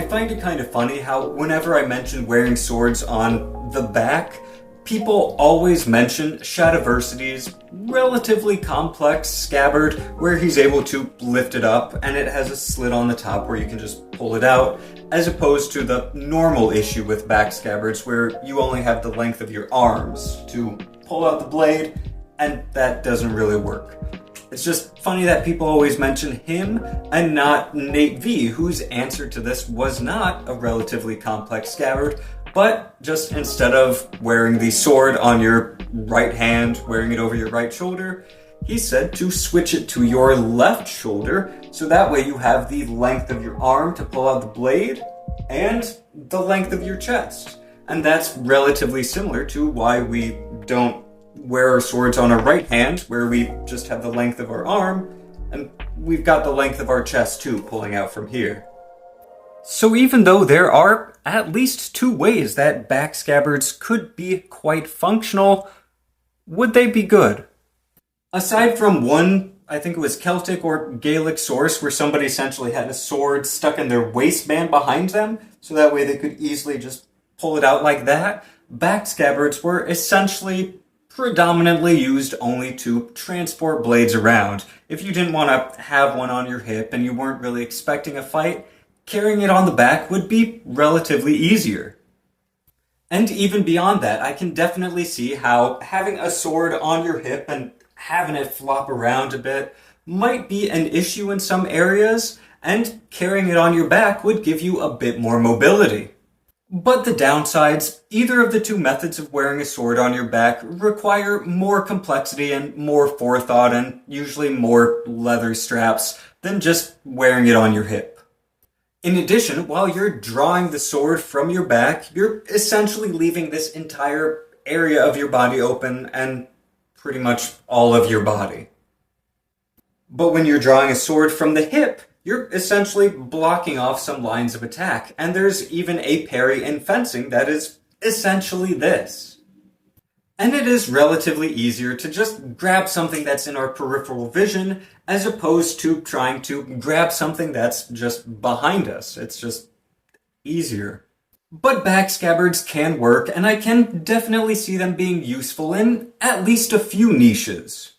find it kind of funny how whenever I mention wearing swords on the back, people always mention Shadiversity's relatively complex scabbard where he's able to lift it up and it has a slit on the top where you can just pull it out, as opposed to the normal issue with back scabbards where you only have the length of your arms to pull out the blade, and that doesn't really work. It's just funny that people always mention him and not Nate V, whose answer to this was not a relatively complex scabbard, but just instead of wearing the sword on your right hand, wearing it over your right shoulder, he said to switch it to your left shoulder, so that way you have the length of your arm to pull out the blade and the length of your chest. And that's relatively similar to why we don't wear our swords on our right hand, where we just have the length of our arm, and we've got the length of our chest too, pulling out from here. So even though there are at least two ways that back scabbards could be quite functional, would they be good? Aside from one, I think it was Celtic or Gaelic source, where somebody essentially had a sword stuck in their waistband behind them, so that way they could easily just pull it out like that, back scabbards were essentially predominantly used only to transport blades around. If you didn't want to have one on your hip and you weren't really expecting a fight, carrying it on the back would be relatively easier. And even beyond that, I can definitely see how having a sword on your hip and having it flop around a bit might be an issue in some areas, and carrying it on your back would give you a bit more mobility. But the downsides, either of the two methods of wearing a sword on your back require more complexity and more forethought and usually more leather straps than just wearing it on your hip. In addition, while you're drawing the sword from your back, you're essentially leaving this entire area of your body open and pretty much all of your body. But when you're drawing a sword from the hip, you're essentially blocking off some lines of attack, and there's even a parry in fencing that is essentially this. And it is relatively easier to just grab something that's in our peripheral vision as opposed to trying to grab something that's just behind us. It's just easier. But back scabbards can work, and I can definitely see them being useful in at least a few niches.